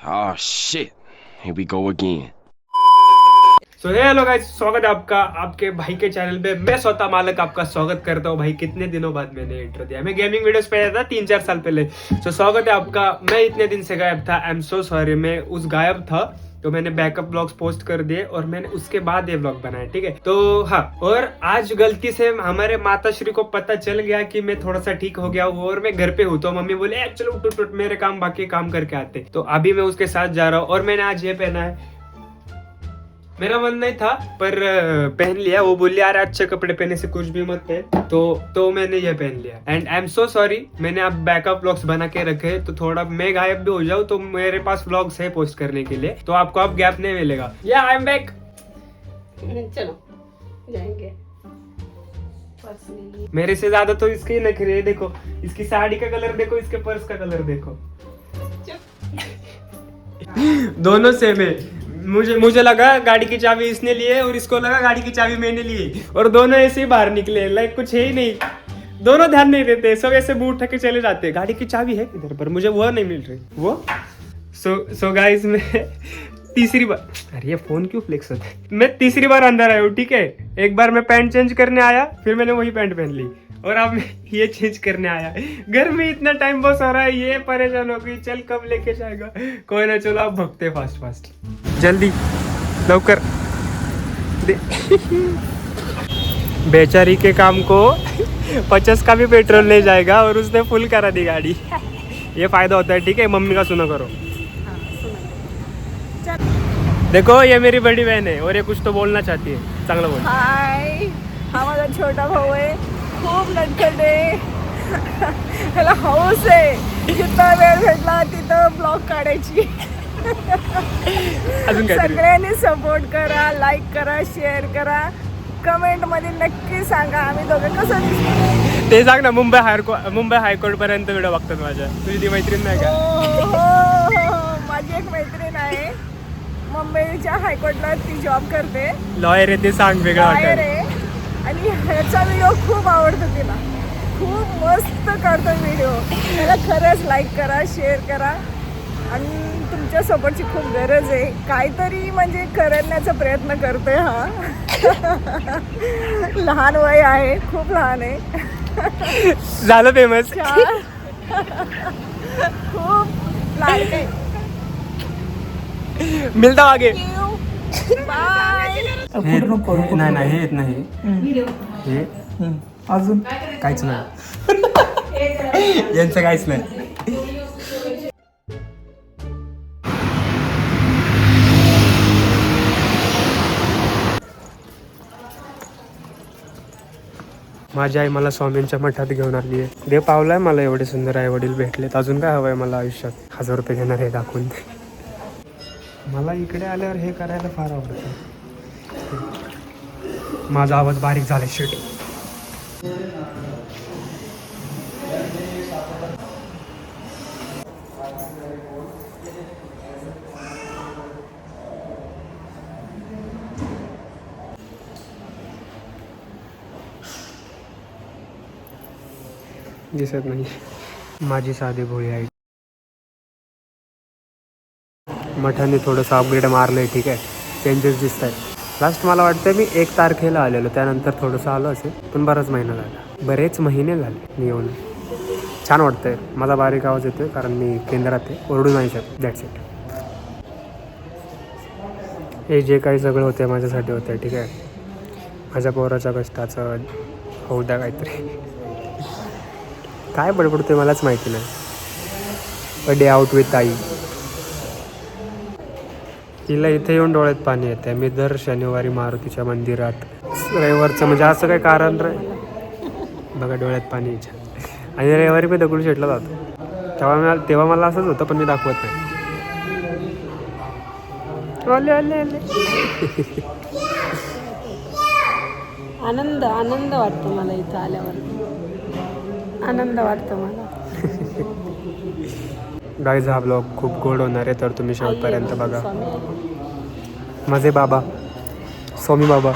Oh shit. Here we go again. So hello guys, स्वागत है आपका आपके भाई के चैनल पे। मैं स्वतः मालक आपका स्वागत करता हूँ। भाई कितने दिनों बाद मैंने इंट्रो दिया। मैं गेमिंग वीडियोस पे आया था 3-4 साल पहले। सो स्वागत है आपका। मैं इतने दिन से गायब था। आई एम सो सॉरी। मैं उस गायब था तो मैंने बैकअप व्लॉग्स पोस्ट कर दिए और मैंने उसके बाद ये व्लॉग बनाया, ठीक है। तो हाँ, और आज गलती से हमारे माता श्री को पता चल गया कि मैं थोड़ा सा ठीक हो गया हूँ और मैं घर पे हूँ। तो मम्मी बोले चलो उठ उठ, मेरे काम बाकी काम करके आते। तो अभी मैं उसके साथ जा रहा हूँ और मैंने आज ये पहना है। मेरा मन नहीं था पर पहन लिया। वो बोली यार अच्छे कपड़े पहने से कुछ भी मत पहन, तो मैंने ये पहन लिया। And I am so sorry. मैंने अब बैकअप व्लॉग्स बना के रखे तो थोड़ा मैं गायब भी हो जाऊँ तो मेरे पास व्लॉग्स है पोस्ट करने के लिए, तो आपको अब गैप नहीं मिलेगा। या आई एम बैक। चलो जाएंगे। मेरे से ज्यादा तो इसके नखरे देखो। इसकी साड़ी का कलर देखो, इसके पर्स का कलर देखो। दोनों सेम है। मुझे लगा गाड़ी की चाबी इसने ली है और इसको लगा गाड़ी की चाबी मैंने ली है, और दोनों ऐसे ही बाहर निकले। लाइक कुछ है ही नहीं। दोनों ध्यान नहीं देते, सब ऐसे मुंह उठा के चले जाते। गाड़ी की चाबी है इधर पर मुझे वो नहीं मिल रही। वो सो गाइस, मैं तीसरी बार, अरे ये फोन क्यों फ्लेक्स होता है। मैं तीसरी बार अंदर आया हूँ, ठीक है। एक बार मैं पैंट चेंज करने आया, फिर मैंने वही पैंट पहन ली, और अब मैं ये चेंज करने आया। घर में इतना टाइम बस हो रहा है, ये परेशान हो गई। चल कब लेके जाएगा, कोई ना। चलो अब भगते फास्ट फास्ट, जल्दी लवकर दे। बेचारी के काम को 50 का भी पेट्रोल नहीं जाएगा और उसने फुल करा दी गाड़ी। ये फायदा होता है, ठीक है। मम्मी का सुना करो। देखो ये मेरी बड़ी बहन है और ये कुछ तो बोलना चाहती है। चांगला बोल। हाय, हा माझा छोटा भाऊ आहे, खूप नटखट आहे. ह्याला हौस आहे जिथं वेळ भेटला तिथं ब्लॉग काढायची. अजून काय सगळ्यांनी सपोर्ट करा, लाईक करा, शेअर करा, कमेंट मध्ये नक्की सांगा आम्ही दोघं कसं दिसतो ते सांग ना. मुंबई हायकोर्ट पर्यंत व्हिडिओ बघतात माझ्या. तुझी ती मैत्रीण नाही का? हो, माझी एक मैत्रीण आहे मुंबईच्या हायकोर्टला, ती जॉब करते. लॉयर आहे ते सांग, वेगळं बाहेर वाटत. आहे आणि ह्याचा व्हिडिओ खूप आवडतो तिला. खूप मस्त करतो व्हिडिओ. त्याला खरंच लाईक करा, शेअर करा, आणि तुमच्या सपोर्टची खूप गरज आहे. काहीतरी म्हणजे करण्याचा प्रयत्न करतोय हा. लहान वय आहे, खूप लहान आहे. झालं फेमस. खूप लाडके. मिलता आगे. बाय. नाही हे येत नाही. हे अजून काहीच नाही. यांचं काहीच नाही. माझी आई मला स्वामींच्या मठात घेऊन आली आहे. देव पावलाय मला, एवढे सुंदर आई वडील भेटलेत. अजून काय हवंय मला आयुष्यात. 1000 रुपये घेणार हे दाखवून. मला इकडे आल्यावर हे करायला फार आवडतं. माझा आवाज बारीक झाला शेट. दिसत नाही. माझी साधी भोळी आई. मठाने थोडंसं अपग्रेड मारलंय, ठीक आहे. चेंजेस दिसत आहेत. लास्ट मला वाटतं मी 1 तारखेला आलेलो, त्यानंतर थोडंसं आलो असेल, पण बराच महिना झाला. बरेच महिने झाले मी येऊन. छान वाटतंय. माझा बारीक आवाज येतोय कारण मी केंद्रात आहे. ओरडू नाही शकत. That's it. हे जे काही सगळं होतं माझ्यासाठी होतं, ठीक आहे. माझ्या पोराच्या कष्टाचं होऊ द्या काहीतरी. काय बडबडतोय मलाच माहिती नाही. A day out with I. तिला इथे येऊन डोळ्यात पाणी येते. मी दर शनिवारी मारुतीच्या मंदिरात, रविवारचं म्हणजे असं काही कारण बघा डोळ्यात पाणी यायच्या. आणि रविवारी मी दगडूशेठला जातो. तेव्हा मला असंच होतं, पण मी दाखवत नाही. आनंद वाटतो मला इथं आल्यावर. आनंद वाटतो मला. गाईज हा ब्लॉग खूप गोड होणार आहे, तर तुम्ही शेवटपर्यंत बघा. माझे बाबा स्वामी बाबा.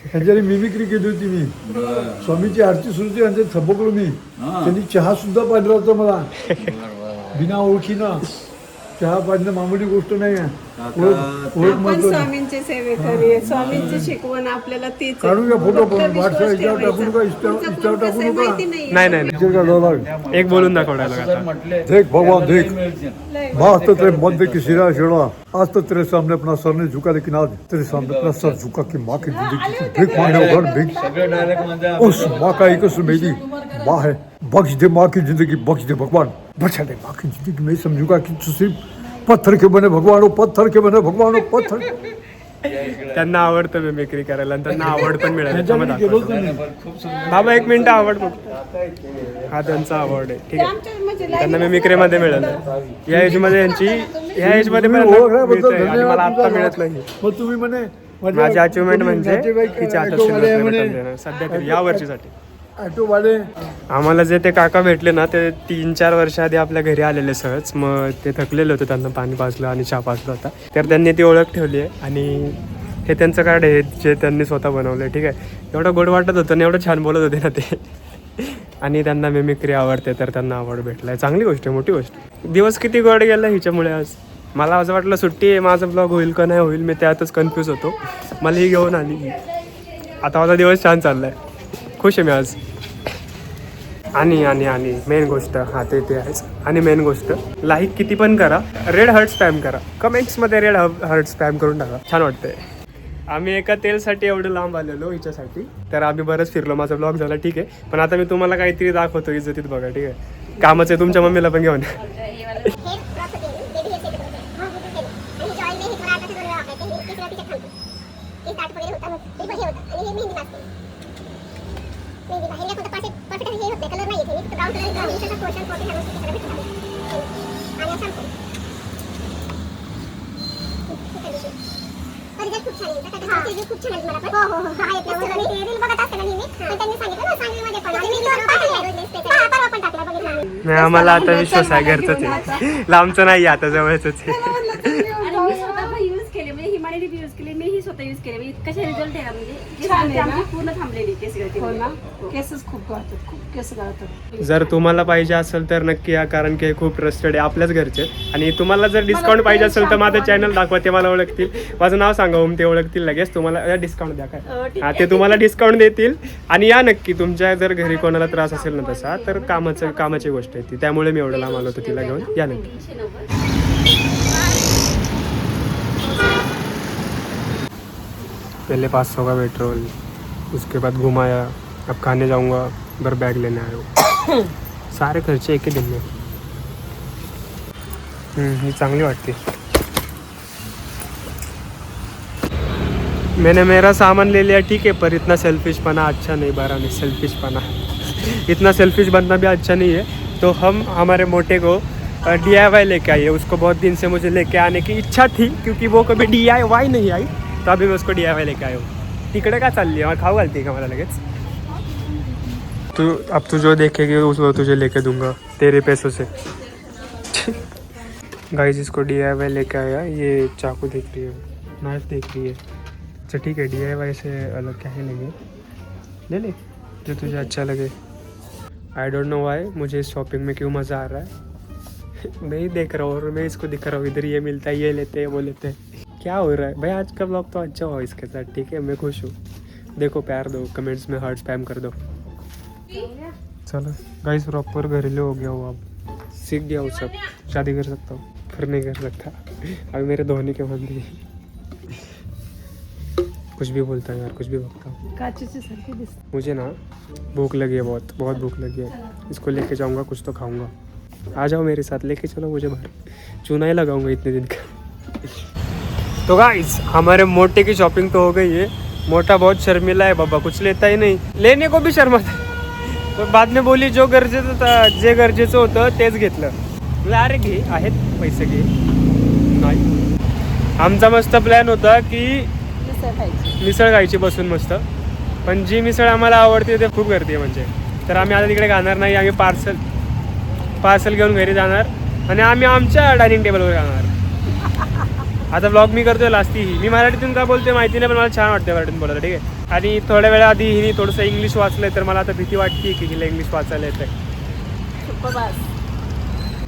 ह्याच्याने मिमिक्री केली होती मी. स्वामीची आरती सुरू होती, यांचे थबकलो मी. त्यांनी चहा सुद्धा पाहिला होता मला. बिना ओळखीनं चहा पाजणं मामूली गोष्ट नाही आहे. ओळख आपण महत्त्वाची. स्वामींचे सेवेकरी आहे. स्वामींची शिकवण आपल्याला तीच आहे. काढूया फोटो फक्त पण विश्वास व्हॉट्सअप याच्यावर ठेवायचा. टाकू नका, पुढचं इंस्टावर पुढं कसं टाकू आहे नका. माहिती नाही. नाही नाही पिक्चर काढावं लागेल. एक बोलून दाखवडायला आता. देख भगवान देख, मैं आज तो तेरे मंदिर की सिरा छेड़ा, आज तो तेरे सामने अपना सर नहीं झुका, लेकिन आज तेरे सामने अपना सर झुका कि माँ की जिंदगी की भीख मांगने उधर भीख, उस माँ का एक मेरी माँ है, बख्श दे माँ की जिंदगी, बख्श दे भगवान, बचा दे माँ की जिंदगी. मैं समझूंगा कि तू सिर्फ पत्थर के बने भगवान हो, पत्थर के बने भगवान हो, पत्थर. त्यांना आवडतं मिमिक्री करायला आणि त्यांना आवड पण मिळाली. ह्याच्यामध्ये गेलोच नाही. बाबा एक मिनिट आवड बघ. हा त्यांचा आवड आहे. ठीक आहे. आमच्या म्हणजे त्यांना मिमिक्रीमध्ये मिळालं. या एज मध्ये यांची या एज मध्ये पण तुम्ही त्यांना ओळखल्याबद्दल मिळतंय आणि धन्यवाद मला आता तुमचा. मिळत नाही. मग तुम्ही म्हणे माझी अचिव्हमेंट म्हणजे नातेवाईक तिच्या हातात ऑटोवाले शिल्लक म्हणे, रक्कम देणं. सध्या तरी या वर्षीसाठी ऑटोवाले आम्हाला जे ते काका भेटले ना ते 3-4 वर्ष आधी आपल्या घरी आलेले सहज. मग ते थकलेले होते, त्यांना पाणी पाजलं आणि चहा पाजला होता, तर त्यांनी ती ओळख ठेवली आहे. आणि हे त्यांचं कार्ड आहे जे त्यांनी स्वतः बनवलं आहे. ठीक आहे. एवढं गोड वाटत होतं आणि एवढं छान बोलत होते ना ते. आणि त्यांना मिमिक्री आवडते तर त्यांना आवड भेटला आहे. चांगली गोष्ट आहे, मोठी गोष्ट. दिवस किती गोड गेला हिच्यामुळे आज. मला असं वाटलं सुट्टी आहे, माझा ब्लॉग होईल का नाही होईल, मी त्यातच कन्फ्यूज होतो. मला ही घेऊन आली. आता माझा दिवस छान चालला आहे, खुश आहे मी आज. आणि मेन गोष्ट ते आहेच. आणि मेन गोष्ट लाईक किती पण करा, रेड हार्ट स्पॅम करा, कमेंट्समध्ये रेड हार्ट स्पॅम करून टाका, छान वाटतंय. आम्ही एका तेलसाठी एवढं लांब आलेलो हिच्यासाठी, तर आम्ही बरंच फिरलो. माझा ब्लॉग झाला ठीक आहे, पण आता मी तुम्हाला काहीतरी दाखवतो इज्जतीत. बघा ठीक आहे, कामच आहे. तुमच्या मम्मीला पण घेऊन नाही. आम्हाला आता विश्वास आहे, घरचंच आहे, लांबचं नाही आता, जवळच आहे. आणि मी स्वतः यूज केले, म्हणजे हिमालय यूज केले, मी ही स्वतः यूज केले. म्हणजे कसे रिझल्ट आहे ना, म्हणजे जे सांगते आमची पूर्ण थांबलेली केस गळती. हो ना, केसच खूप गळतात, खूप केस गळतात. जर तुम्हाला पाहिजे असेल तर नक्की या, कारण की हे खूप ट्रस्टेड आहे, आपल्याच घरचे. आणि तुम्हाला जर डिस्काउंट पाहिजे असेल तर माझं चॅनल दाखवा, ते मला ओळखतील. माझं नाव सांगा, ते ओळखतील लगेच. तुम्हाला डिस्काउंट द्या काय, हा, ते तुम्हाला डिस्काउंट देतील. आणि या नक्की, तुमच्या जर घरी कोणाला त्रास असेल ना तसा, तर कामाची गोष्ट आहे ती, त्यामुळे मी एवढं लांब आलो होतो तिला घेऊन. या नक्की. पहले 500 का पेट्रोल, उसके बाद घुमाया, अब खाने जाऊंगा, उधर बैग लेने आया. सारे खर्चे एक ही दिन में. ही चांगली वाटते. मैंने मेरा सामान ले लिया ठीक है, पर इतना सेल्फिशपना अच्छा नहीं. बरा नहीं सेल्फिशपना, इतना सेल्फिश बनना भी अच्छा नहीं है. तो हम हमारे मोटे को DIY लेके आइए. उसको बहुत दिन से मुझे लेके आने की इच्छा थी, क्योंकि वो कभी DIY नहीं आई, तो अभी मैं उसको DIY लेके आया हूँ. तिकडे का चालली आहे, खाऊ घालते का मला लगेच. अब तू जो देखेगी उसको तुझे लेके दूंगा तेरे पैसों से. गाइस इसको DIY लेके आया. ये चाकू देख रही है, नाइफ देख रही है. अच्छा ठीक है, DIY से अलग क्या है, ले ले जो तुझे अच्छा लगे. आई डोंट नो वाई, मुझे इस शॉपिंग में क्यों मज़ा आ रहा है. मैं ही देख रहा हूँ और मैं इसको दिखा रहा हूँ, इधर ये मिलता है, ये लेते हैं, वो लेते हैं. क्या हो रहा है भाई, आज का ब्लॉग तो अच्छा हो इसके साथ. ठीक है, मैं खुश हूँ. देखो प्यार दो, कमेंट्स में हार्ट स्पैम कर दो. चलो गाइस, प्रॉपर घरेलू हो गया हूँ, अब सीख गया हूँ सब. शादी कर सकता हूँ, फिर नहीं कर सकता. अभी मेरे धोनी के बंदी. कुछ भी बोलता है यार, कुछ भी बकता हूँ. काचेची सारखी दिसते. मुझे ना भूख लगी है, बहुत बहुत भूख लगी है. इसको लेके जाऊँगा, कुछ तो खाऊँगा. आ जाओ मेरे साथ, लेके चलो मुझे बाहर. चूना ही लगाऊंगा इतने दिन का. तो गाइस हमारे मोटे की शॉपिंग तो हो गई है. मोटा बहुत शर्मिला है बाबा, कुछ लेता ही नाही, लेने को भी शर्माता. तो बाद में बोली जे गरजेचं होतं तेच घेतलं. अरे घे, आहेत पैसे घे. नाही, आमचा मस्त प्लॅन होता की मिसळ खायची बसून मस्त, पण जी मिसळ आम्हाला आवडते ते खूप गर्दी आहे म्हणजे. तर आम्ही आता तिकडे खाणार नाही, आम्ही पार्सल घेऊन घरी जाणार आणि आम्ही आमच्या डायनिंग टेबलवर खाणार. आता ब्लॉग मी करतोय लास्टी ही. मी मराठीतून का बोलते माहिती नाही, पण मला छान वाटते मराठीतून बोलायला. ठीक आहे. आणि थोड्या वेळा आधी हिने थोडंसं इंग्लिश वाचलंय, तर मला आता भीती वाटते की हिला इंग्लिश वाचायला येतंय.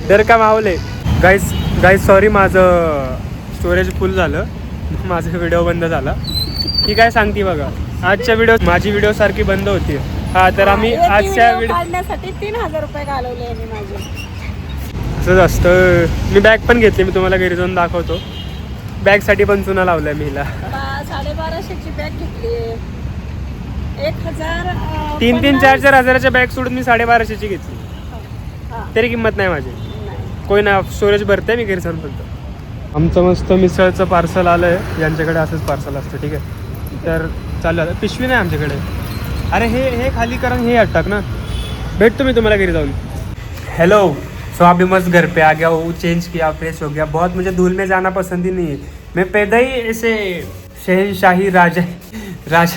तर का मावले गाईज सॉरी, माझं स्टोरेज फुल झालं, माझा व्हिडिओ बंद झाला. ती काय सांगते बघा, आजच्या व्हिडिओ माझी व्हिडिओ सारखी बंद होती. हा तर आम्ही आजच्या व्हिडिओ काढण्यासाठी 3000 रुपये घालवले मी माझे. असंच असतं. मी बॅग पण घेतली, मी तुम्हाला घरी जाऊन दाखवतो. बॅगसाठी पण चुना लावलाय मी हिला. 1250ची बॅग घेतली. 1000 तीन 4 हजाराच्या बॅग सोडून मी 1250ची घेतली. तरी किंमत नाही माझी. कोई ना, स्टोरेज भरते मी घरी जाऊन फक्त. आमचं मस्त मिसळचं पार्सल आलं आहे. यांच्याकडे असंच पार्सल असतं, ठीक आहे. तर चालू आता. पिशवी नाही आमच्याकडे. अरे हे खाली करा, हे अटक ना. भेटतो मी तुम्हाला घरी जाऊन. हेलो, सो अभी मस्त घर पे आ गया हूँ, चेंज किया, फ्रेश हो गया. बहुत मुझे धूल में जाना पसंद ही नहीं है. मैं पैदा ही ऐसे शहनशाही राजा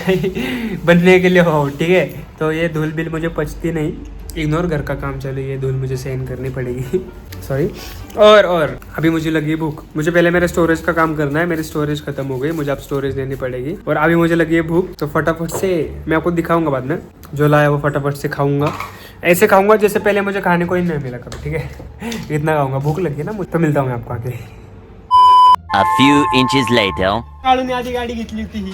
ही बनने के लिए हो, ठीक है. तो ये धूल बिल मुझे पचती नहीं. इग्नोर, घर का काम चलो, ये धूल मुझे सहन करनी पड़ेगी. सॉरी. और अभी मुझे लगी भूख. मुझे पहले मेरे स्टोरेज का काम करना है. मेरी स्टोरेज खत्म हो गई, मुझे अब स्टोरेज लेनी पड़ेगी. और अभी मुझे लगी है भूख, तो फटाफट से मैं आपको दिखाऊंगा बाद में. जो लाया वो फटाफट से खाऊंगा. ऐसे खाऊंगा जैसे पहले मुझे खाने को ही नहीं मिला कभी, ठीक है. इतना खाऊंगा. भूख लगी है ना मुझे, तो मिलता हूँ मैं आपको आगे. A few inches later. काळूने आधी गाडी घेतली होती ही,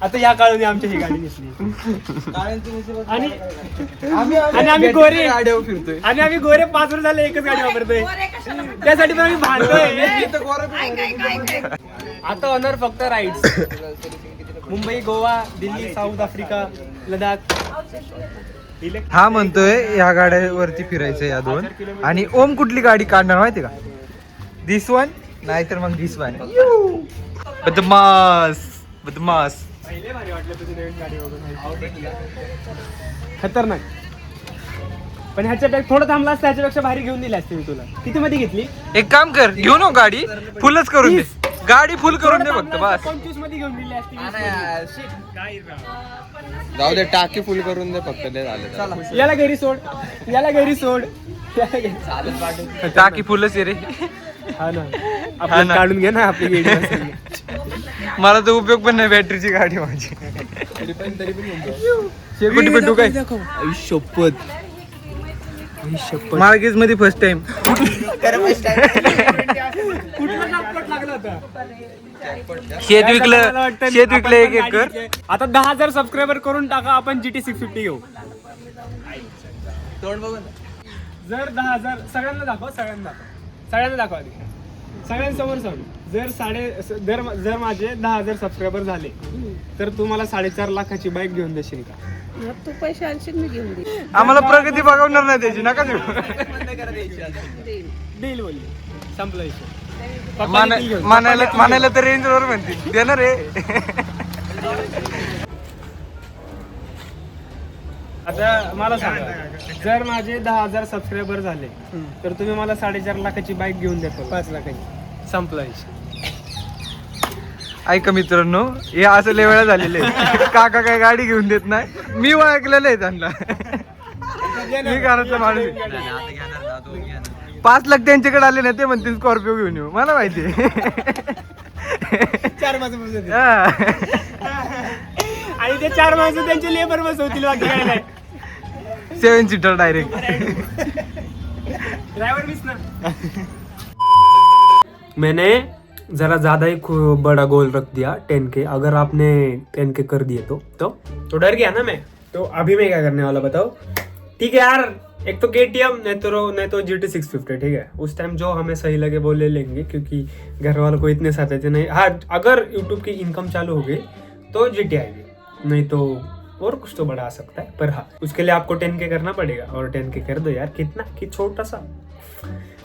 आता या काळूने आमची ही गाडी घेतली. आणि आम्ही गोरे गाड्या फिरतोय, आणि आम्ही गोरे 5 वर्ष झाले एकच गाडी वापरतोय. त्यासाठी पण आम्ही भांडतोय. आता होणार फक्त rides. Mumbai, Goa, Delhi, south Africa, Ladakh. हा म्हणतोय ह्या गाड्यावरती फिरायचं या 2. आणि ओम कुठली गाडी काढणार माहिती का? दिस वन नाहीतर मग दिस वन. बदमास. पहिले भारी वाटलं तुझी नवीन गाडी बघून. खतरनाक. पण ह्याच्या बॅग थोडं थांबला असतं, ह्याच्यापेक्षा भारी घेऊन दिली असते मी तुला. किती मध्ये घेतली? एक काम कर, घेऊ नको गाडी, फुलच करून दे. गाडी फुल करून दे फक्त बस. 25 मध्ये घेऊन दिली असती. जाऊ दे, टाकी फुल करून दे फक्त. ते झालं. याला घरी सोड, याला घरी सोड. टाकी फुलच आहे रे. हा ना, आपण काढून घे ना आपली गाडी. मला तर उपयोग पण नाही बॅटरीची गाडी माझी. शेकोटी पेटू काय? मार्गेज मध्ये फर्स्ट टाइम. शेत विकलं 1 एकर. आता 10,000 सबस्क्रायबर करून टाका, आपण GT 650 घेऊ. जर 10,000 सगळ्यांना दाखव, सगळ्यांना दाखव आधी. सगळ्यांसमोर सांग. जर माझे 10,000 सबस्क्रायबर झाले तर तू मला 4.5 लाखाची बाईक घेऊन देशील का? तू पैसे आणशील, मी घेऊन दे. आम्हाला प्रगती बघवणार नाही त्याची, नका देऊ. डील बोलली, संपलं विषय. मानायला तर रेंज वर म्हणतील देणार रे. आता मला सांगा, जर माझे 10,000 सबस्क्रायबर झाले तर तुम्ही मला 4.5 लाखाची बाईक घेऊन देतो. 5 लाखाची. संपला विषय. ऐका मित्रांनो, हे असं लय वेळा झालेलं आहे. काका काय गाडी घेऊन देत नाही. मी ऐकलेलं आहे त्यांना. मी घरातला माणूस. 5 लाख त्यांच्याकडे आले ना, ते म्हणते स्कॉर्पिओ घेऊन येऊ. मला माहिती आहे. 4 माणसं आणि ते 4 माणसं त्यांचे लेबर बसवतील, बाकी काय नाही. 7 सीटर डायरेक्ट. ड्राइवर मिस ना. मैंने ज़रा ज़्यादा ही बड़ा गोल रख दिया 10K. अगर आपने 10K कर दिए तो डर गया ना मैं. तो अभी मैं क्या करने वाला बताओ. ठीक है यार, एक तो KTM नहीं तो GT 650, ठीक है. उस टाइम जो हमें सही लगे वो ले लेंगे, क्योंकि घर वालों को इतने साथ थे नहीं. हाँ, अगर यूट्यूब की इनकम चालू हो गई तो GT आएगी, नहीं तो और कुछ तो बड़ा आ सकता है. पर हाँ, उसके लिए आपको 10K करना पड़ेगा. और 10K कर दो यार. कितना कि छोटा सा.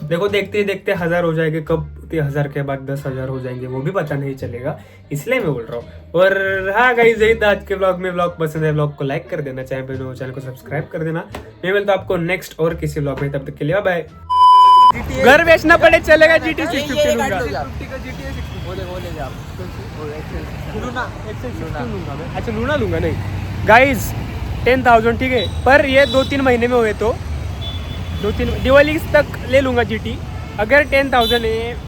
देखो, देखते ही देखते 1000 हो जाएंगे. कब 1000 के बाद 10,000 हो जाएंगे वो भी पता नहीं चलेगा. इसलिए मैं बोल रहा हूँ. और हाँ गाइस, यही था आज के ब्लॉग में. ब्लॉग पसंद है, ब्लॉग को लाइक कर देना, चैनल को सब्सक्राइब कर देना. मैं मिलता हूँ आपको नेक्स्ट और किसी ब्लॉग में. तब तक के लिए बाय. घर बेचना पड़े चलेगा, GT 650 लूंगा. अच्छा, लूना लूंगा नहीं गाइज. 10,000 ठीक है, पर ये 2-3 महीने में हुए तो 2-3 दिवाली तक ले लूंगा GT. अगर 10,000 है